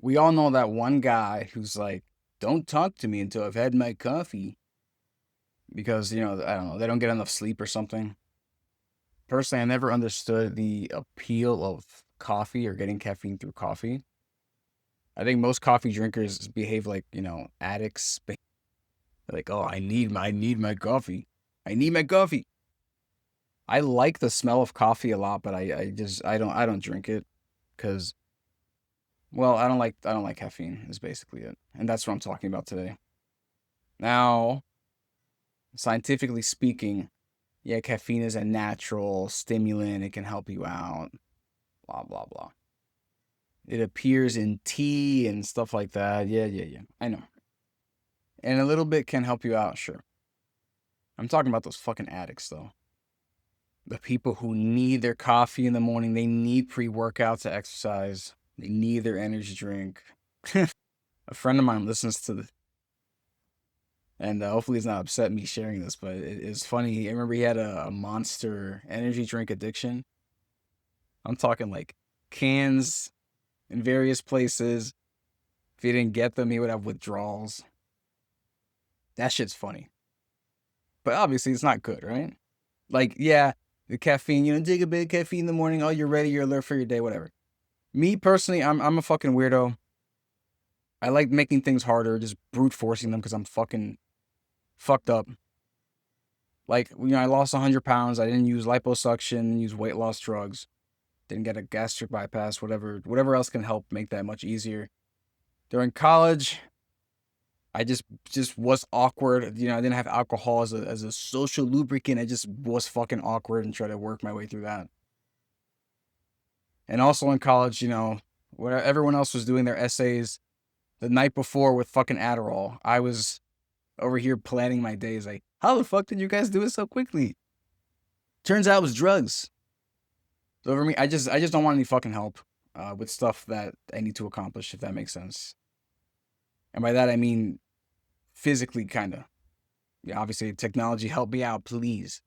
We all know that one guy who's like, "Don't talk to me until I've had my coffee," because, I don't know, they don't get enough sleep or something. Personally, I never understood the appeal of coffee or getting caffeine through coffee. I think most coffee drinkers behave like, addicts. Like, "Oh, I need my coffee. I need my coffee." I like the smell of coffee a lot, but I don't drink it because, well, I don't like caffeine is basically it. And that's what I'm talking about today. Now, scientifically speaking, yeah, caffeine is a natural stimulant. It can help you out, blah blah blah. It appears in tea and stuff like that. Yeah, yeah, yeah. I know. And a little bit can help you out, sure. I'm talking about those fucking addicts though. The people who need their coffee in the morning, they need pre-workout to exercise. They need their energy drink. A friend of mine listens to the, and hopefully he's not upset me sharing this, but it's funny. I remember he had a Monster energy drink addiction. I'm talking like cans in various places. If he didn't get them, he would have withdrawals. That shit's funny. But obviously, it's not good, right? Like, yeah, the caffeine, take a bit of caffeine in the morning. Oh, you're ready. You're alert for your day, whatever. Me personally, I'm a fucking weirdo. I like making things harder, just brute forcing them because I'm fucking fucked up. Like, I lost 100 pounds. I didn't use liposuction, use weight loss drugs, didn't get a gastric bypass, whatever else can help make that much easier. During college, I just was awkward. I didn't have alcohol as a social lubricant. I just was fucking awkward and tried to work my way through that. And also in college, where everyone else was doing their essays the night before with fucking Adderall, I was over here planning my days. Like, how the fuck did you guys do it so quickly? Turns out it was drugs. So for me, I just don't want any fucking help with stuff that I need to accomplish, if that makes sense. And by that I mean physically, kind of. Yeah, obviously, technology help me out, please.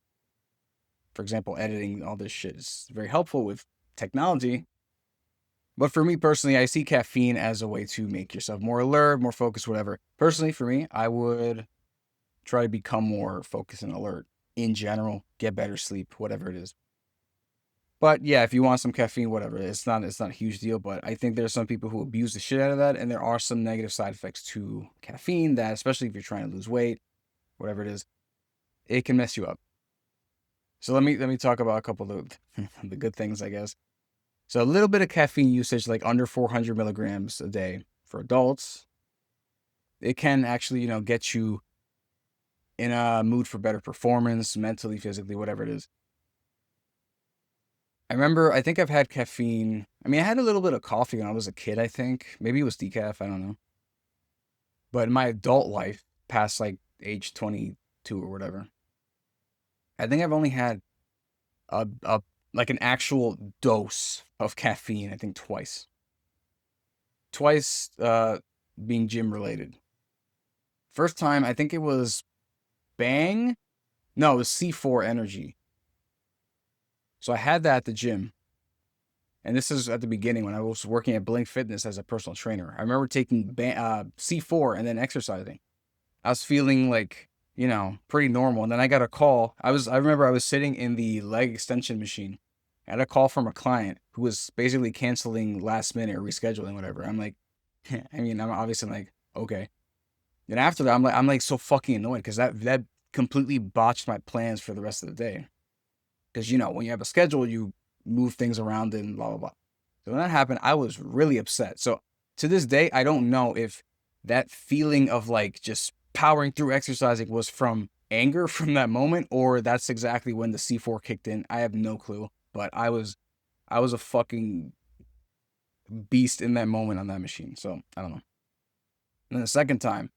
For example, editing all this shit is very helpful with technology. But for me personally, I see caffeine as a way to make yourself more alert, more focused, whatever. Personally, for me, I would try to become more focused and alert in general, get better sleep, whatever it is. But yeah, if you want some caffeine, whatever, it's not a huge deal. But I think there's some people who abuse the shit out of that, and there are some negative side effects to caffeine that, especially if you're trying to lose weight, whatever it is, it can mess you up. So let me talk about a couple of the good things, I guess. So a little bit of caffeine usage, like under 400 milligrams a day for adults, it can actually, get you in a mood for better performance, mentally, physically, whatever it is. I think I've had caffeine. I mean, I had a little bit of coffee when I was a kid, I think. Maybe it was decaf, I don't know. But in my adult life, past like age 22 or whatever, I think I've only had a like an actual dose of caffeine, I think twice. Twice being gym related. First time, I think it was Bang. No, it was C4 Energy. So I had that at the gym. And this is at the beginning when I was working at Blink Fitness as a personal trainer. I remember taking C4 and then exercising. I was feeling like, pretty normal. And then I got a call. I remember I was sitting in the leg extension machine. I had a call from a client who was basically canceling last minute or rescheduling, whatever. I'm like, I'm obviously like, okay. Then after that, I'm like so fucking annoyed because that completely botched my plans for the rest of the day. Because when you have a schedule, you move things around and blah blah blah. So when that happened, I was really upset. So to this day, I don't know if that feeling of like just powering through exercising was from anger from that moment or that's exactly when the C4 kicked in. I have no clue. But I was a fucking beast in that moment on that machine. So I don't know. And then the second time,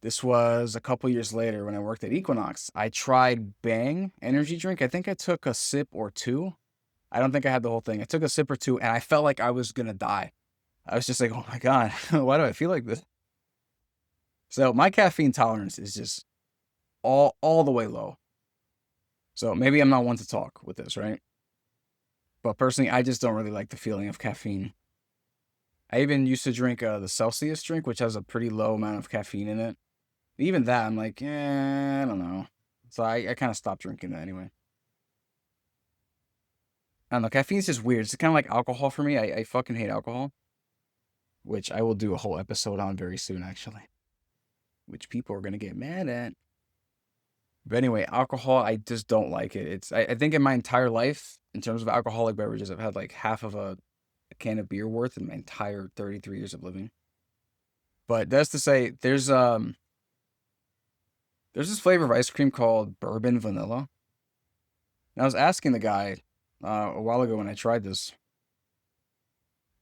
this was a couple years later when I worked at Equinox. I tried Bang energy drink. I think I took a sip or two. I don't think I had the whole thing. I took a sip or two and I felt like I was gonna die. I was just like, oh my God, why do I feel like this? So my caffeine tolerance is just all the way low. So maybe I'm not one to talk with this, right? But personally, I just don't really like the feeling of caffeine. I even used to drink the Celsius drink, which has a pretty low amount of caffeine in it. Even that, I'm like, I don't know. So I kind of stopped drinking that anyway. I don't know. Caffeine's just weird. It's kind of like alcohol for me. I fucking hate alcohol, which I will do a whole episode on very soon, actually, which people are gonna get mad at. But anyway, alcohol, I just don't like it. I think in my entire life, in terms of alcoholic beverages, I've had like half of a can of beer worth in my entire 33 years of living. But that's to say, there's this flavor of ice cream called bourbon vanilla. And I was asking the guy a while ago when I tried this,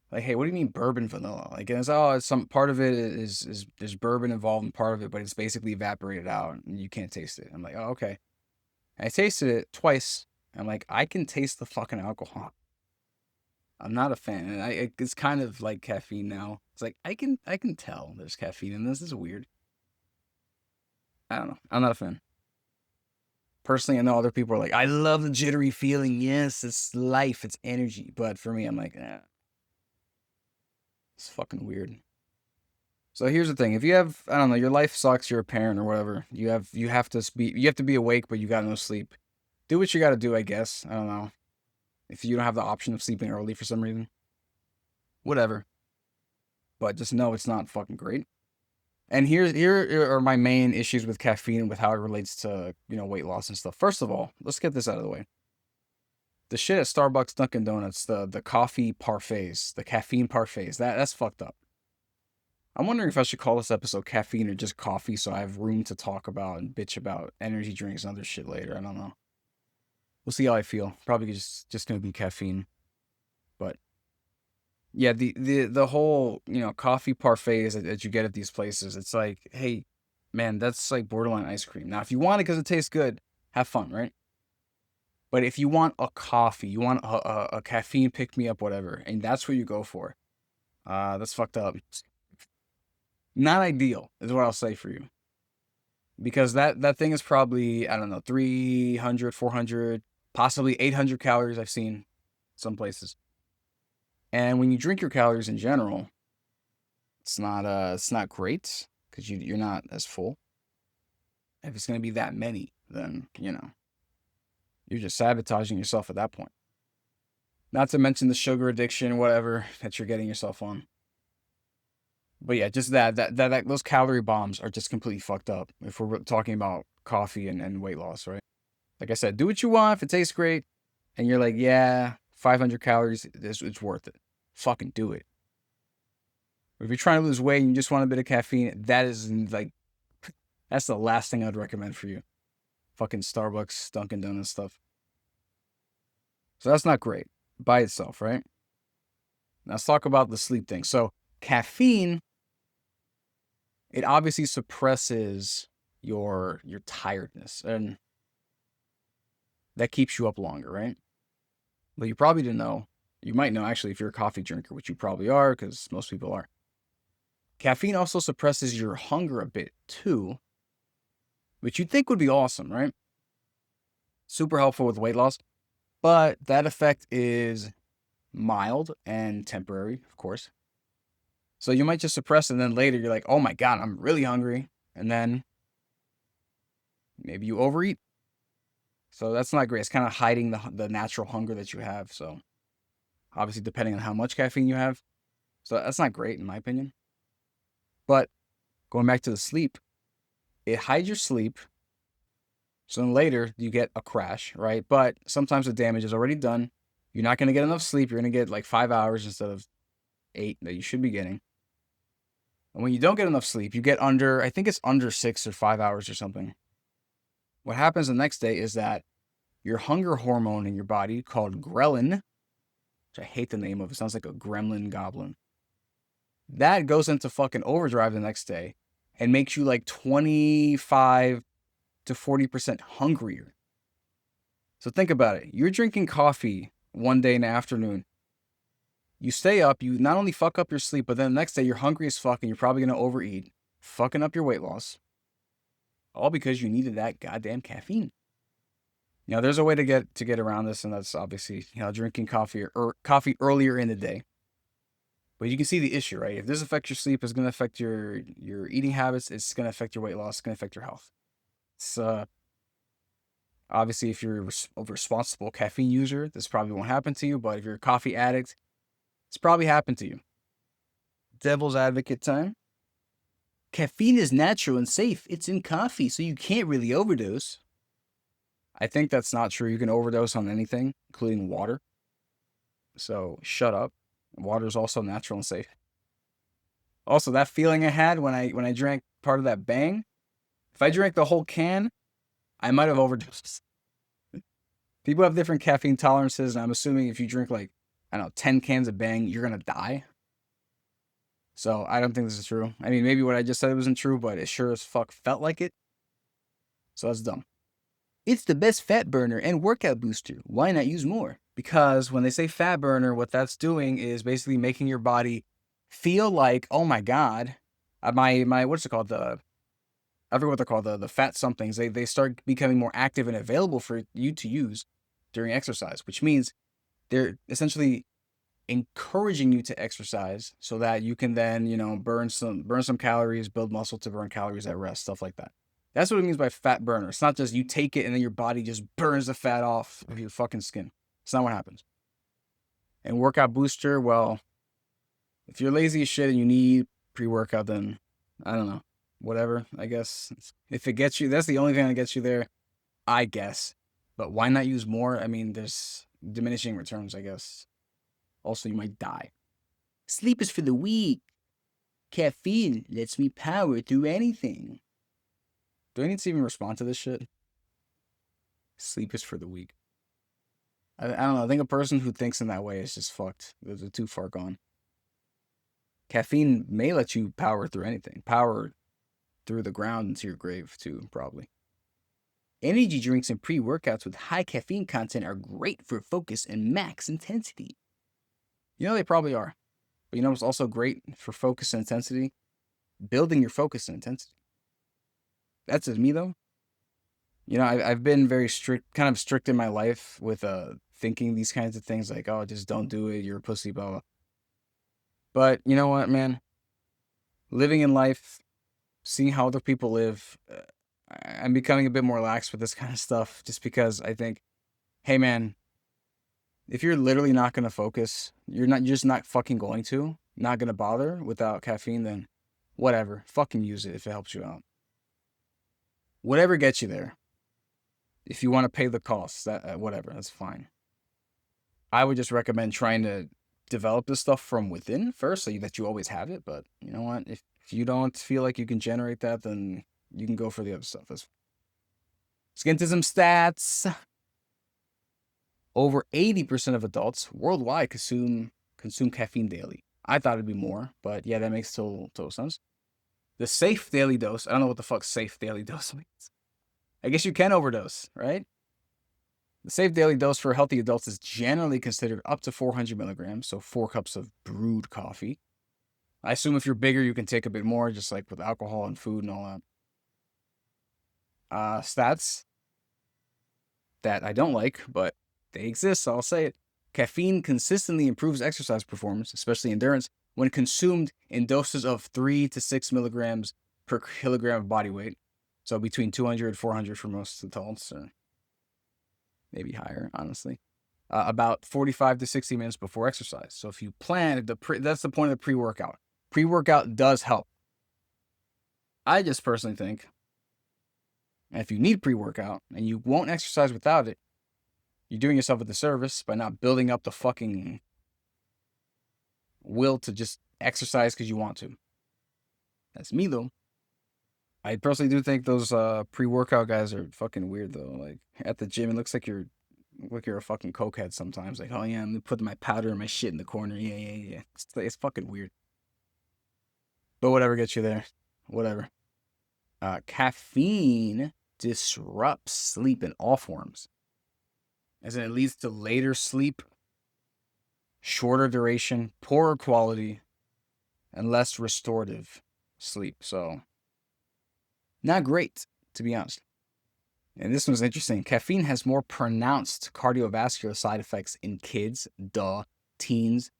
like, hey, what do you mean bourbon vanilla? Like, and it's, oh, it's some part of it is there's bourbon involved in part of it, but it's basically evaporated out and you can't taste it. I'm like, oh, okay. And I tasted it twice. I'm like, I can taste the fucking alcohol. I'm not a fan, and it's kind of like caffeine now. It's like I can tell there's caffeine in this. This is weird. I don't know. I'm not a fan. Personally, I know other people are like, I love the jittery feeling. Yes, it's life, it's energy. But for me, I'm like, it's fucking weird. So here's the thing: if you have, I don't know, your life sucks, you're a parent or whatever, you have to be awake, but you got no sleep. Do what you got to do, I guess. I don't know if you don't have the option of sleeping early for some reason, whatever. But just know it's not fucking great. And here are my main issues with caffeine and with how it relates to, weight loss and stuff. First of all, let's get this out of the way. The shit at Starbucks, Dunkin' Donuts, the coffee parfaits, the caffeine parfaits, that's fucked up. I'm wondering if I should call this episode caffeine or just coffee so I have room to talk about and bitch about energy drinks and other shit later. I don't know. We'll see how I feel. Probably just gonna be caffeine. But yeah, the whole, coffee parfaits that you get at these places, it's like, hey, man, that's like borderline ice cream. Now, if you want it because it tastes good, have fun, right? But if you want a coffee, you want a caffeine pick me up, whatever, and that's what you go for, that's fucked up. Not ideal, is what I'll say for you. Because that thing is probably, I don't know, 300, 400, possibly 800 calories I've seen some places. And when you drink your calories in general, it's not great because you're not as full. If it's gonna be that many, then you're just sabotaging yourself at that point. Not to mention the sugar addiction, whatever that you're getting yourself on. But yeah, just that those calorie bombs are just completely fucked up. If we're talking about coffee and weight loss, right? Like I said, do what you want if it tastes great, and you're like, yeah, 500 calories, it's worth it. Fucking do it. If you're trying to lose weight and you just want a bit of caffeine, that is like, that's the last thing I'd recommend for you. Fucking Starbucks, Dunkin' Donuts stuff. So that's not great by itself, right? Now let's talk about the sleep thing. So caffeine, it obviously suppresses your tiredness, and that keeps you up longer, right? But you probably didn't know. You might know actually if you're a coffee drinker, which you probably are, because most people are. Caffeine also suppresses your hunger a bit too, which you'd think would be awesome, right? Super helpful with weight loss. But that effect is mild and temporary, of course. So you might just suppress it, and then later you're like, oh my God, I'm really hungry. And then maybe you overeat. So that's not great. It's kind of hiding the natural hunger that you have. So obviously, depending on how much caffeine you have. So that's not great, in my opinion. But going back to the sleep, it hides your sleep. So then later you get a crash, right? But sometimes the damage is already done. You're not going to get enough sleep. You're going to get like 5 hours instead of 8 that you should be getting. And when you don't get enough sleep, you get under, I think it's under 6 or 5 hours or something. What happens the next day is that your hunger hormone in your body called ghrelin, which I hate the name of, it sounds like a gremlin goblin, that goes into fucking overdrive the next day and makes you like 25 to 40% hungrier. So think about it. You're drinking coffee one day in the afternoon. You stay up, you not only fuck up your sleep, but then the next day you're hungry as fuck and you're probably going to overeat, fucking up your weight loss. All because you needed that goddamn caffeine. Now, there's a way to get around this, and that's obviously, drinking coffee or coffee earlier in the day. But you can see the issue, right? If this affects your sleep, it's gonna affect your eating habits. It's gonna affect your weight loss. It's gonna affect your health. It's obviously if you're a responsible caffeine user, this probably won't happen to you. But if you're a coffee addict, it's probably happened to you. Devil's advocate time. Caffeine is natural and safe. It's in coffee, so you can't really overdose. I think that's not true. You can overdose on anything, including water. So shut up. Water is also natural and safe. Also, that feeling I had when I drank part of that bang, if I drank the whole can, I might have overdosed. People have different caffeine tolerances, and I'm assuming if you drink like, I don't know, 10 cans of bang, you're gonna die. So I don't think this is true. I mean, maybe what I just said wasn't true, but it sure as fuck felt like it. So that's dumb. It's the best fat burner and workout booster. Why not use more? Because when they say fat burner, what that's doing is basically making your body feel like, oh my god, my what's it called? I forget what they're called. The fat somethings. They start becoming more active and available for you to use during exercise, which means they're essentially encouraging you to exercise so that you can then, burn some calories, build muscle to burn calories at rest, stuff like that. That's what it means by fat burner. It's not just you take it and then your body just burns the fat off of your fucking skin. It's not what happens. And workout booster, well, if you're lazy as shit and you need pre-workout, then I don't know. Whatever, I guess. If it gets you, that's the only thing that gets you there, I guess. But why not use more? I mean, there's diminishing returns, I guess. Also, you might die. Sleep is for the weak. Caffeine lets me power through anything. Do I need to even respond to this shit? Sleep is for the weak. I don't know. I think a person who thinks in that way is just fucked. They're too far gone. Caffeine may let you power through anything. Power through the ground into your grave, too, probably. Energy drinks and pre-workouts with high caffeine content are great for focus and max intensity. They probably are. But what's also great for focus and intensity? Building your focus and intensity. That's just me, though. I've been very kind of strict in my life with thinking these kinds of things like, oh, just don't do it, you're a pussy, blah, blah. But you know what, man? Living in life, seeing how other people live, I'm becoming a bit more lax with this kind of stuff just because I think, hey, man, if you're literally not going to focus, you're just not fucking going to, not going to bother without caffeine, then whatever. Fucking use it if it helps you out. Whatever gets you there. If you want to pay the costs, that whatever, that's fine. I would just recommend trying to develop this stuff from within first so that you always have it. But you know what? If you don't feel like you can generate that, then you can go for the other stuff. Let's get into some stats. Over 80% of adults worldwide consume caffeine daily. I thought it'd be more, but yeah, that makes total sense. The safe daily dose, I don't know what the fuck safe daily dose means. I guess you can overdose, right? The safe daily dose for healthy adults is generally considered up to 400 milligrams, so 4 cups of brewed coffee. I assume if you're bigger, you can take a bit more, just like with alcohol and food and all that. Stats that I don't like, but they exist, so I'll say it. Caffeine consistently improves exercise performance, especially endurance, when consumed in doses of 3 to 6 milligrams per kilogram of body weight. So between 200 and 400 for most adults, or maybe higher, honestly. About 45 to 60 minutes before exercise. So if you plan, that's the point of the pre-workout. Pre-workout does help. I just personally think, if you need pre-workout and you won't exercise without it, you're doing yourself a disservice by not building up the fucking will to just exercise because you want to. That's me, though. I personally do think those pre-workout guys are fucking weird, though. Like, at the gym, it looks like you're a fucking cokehead sometimes. Like, oh yeah, I'm putting my powder and my shit in the corner. Yeah. It's fucking weird. But whatever gets you there. Whatever. Caffeine disrupts sleep in all forms. As in, it leads to later sleep, shorter duration, poorer quality, and less restorative sleep. So, not great, to be honest. And this one's interesting. Caffeine has more pronounced cardiovascular side effects in kids, teens,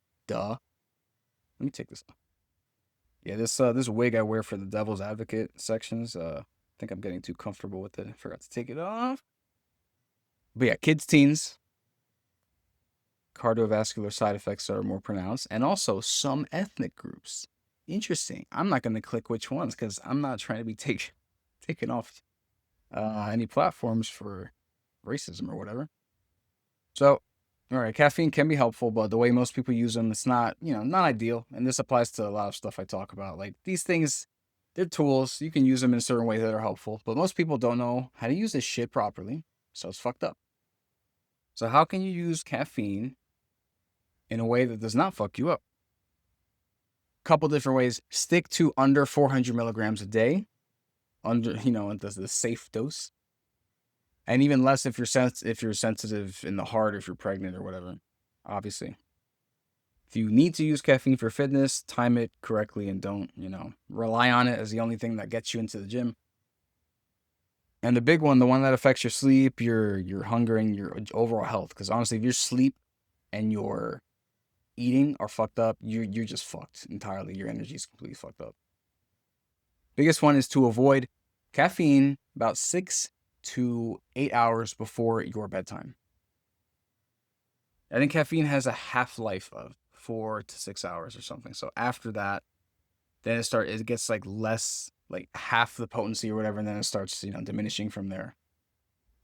Let me take this off. Yeah, this wig I wear for the Devil's Advocate sections. I think I'm getting too comfortable with it. I forgot to take it off. But yeah, kids, teens, cardiovascular side effects are more pronounced, and also some ethnic groups. Interesting. I'm not going to click which ones because I'm not trying to be taken off any platforms for racism or whatever. So, all right, caffeine can be helpful, but the way most people use them, it's not, not ideal. And this applies to a lot of stuff I talk about. Like these things, they're tools. You can use them in certain ways that are helpful, but most people don't know how to use this shit properly. So it's fucked up. So how can you use caffeine in a way that does not fuck you up? Couple different ways. Stick to under 400 milligrams a day, under the safe dose, and even less if you're sensitive in the heart, if you're pregnant or whatever. Obviously, if you need to use caffeine for fitness, time it correctly and don't rely on it as the only thing that gets you into the gym. And the big one, the one that affects your sleep, your hunger, and your overall health. Because honestly, if your sleep and your eating are fucked up, you're just fucked entirely. Your energy is completely fucked up. Biggest one is to avoid caffeine about 6 to 8 hours before your bedtime. I think caffeine has a half-life of 4 to 6 hours or something. So after that, then it gets like less, like half the potency or whatever, and then it starts diminishing from there.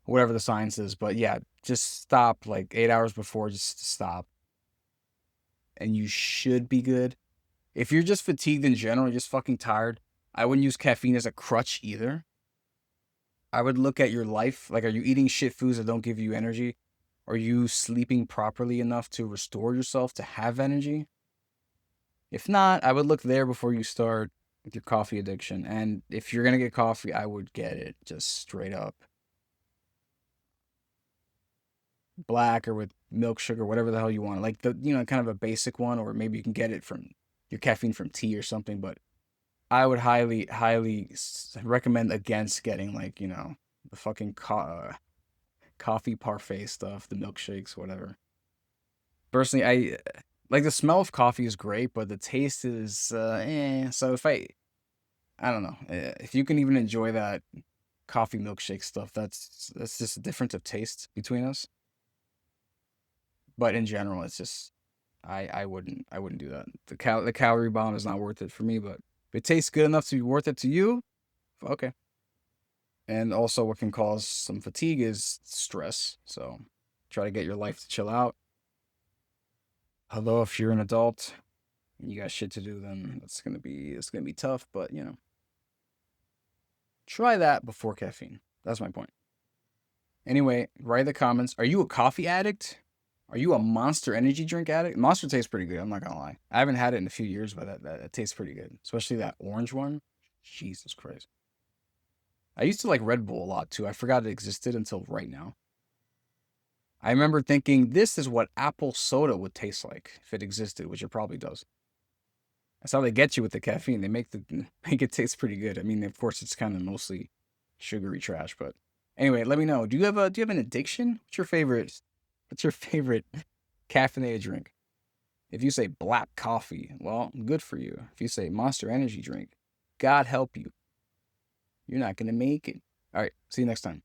Whatever the science is, but yeah, just stop like 8 hours before. Just stop, and you should be good. If you're just fatigued in general, you're just fucking tired, I wouldn't use caffeine as a crutch either. I would look at your life. Like, are you eating shit foods that don't give you energy? Are you sleeping properly enough to restore yourself to have energy? If not, I would look there before you start with your coffee addiction. And if you're going to get coffee, I would get it just straight up. Black or with milk sugar, whatever the hell you want. Like kind of a basic one, or maybe you can get it from your caffeine from tea or something. But I would highly, highly recommend against getting like, the fucking coffee parfait stuff, the milkshakes, whatever. Personally, I like the smell of coffee is great, but the taste is So I don't know, if you can even enjoy that coffee milkshake stuff, that's just a difference of taste between us. But in general, it's just I wouldn't do that. The calorie bomb is not worth it for me, but if it tastes good enough to be worth it to you, okay. And also, what can cause some fatigue is stress. So try to get your life to chill out. Although if you're an adult and you got shit to do, then it's gonna be tough. But try that before caffeine. That's my point. Anyway, write in the comments. Are you a coffee addict? Are you a Monster energy drink addict? Monster tastes pretty good. I'm not gonna lie. I haven't had it in a few years, but that tastes pretty good. Especially that orange one. Jesus Christ. I used to like Red Bull a lot too. I forgot it existed until right now. I remember thinking this is what apple soda would taste like if it existed, which it probably does. That's how they get you with the caffeine. They make it taste pretty good. I mean, of course, it's kind of mostly sugary trash, but anyway, let me know. Do you have an addiction? What's your favorite caffeinated drink? If you say black coffee, well, good for you. If you say Monster Energy drink, God help you. You're not gonna make it. All right, see you next time.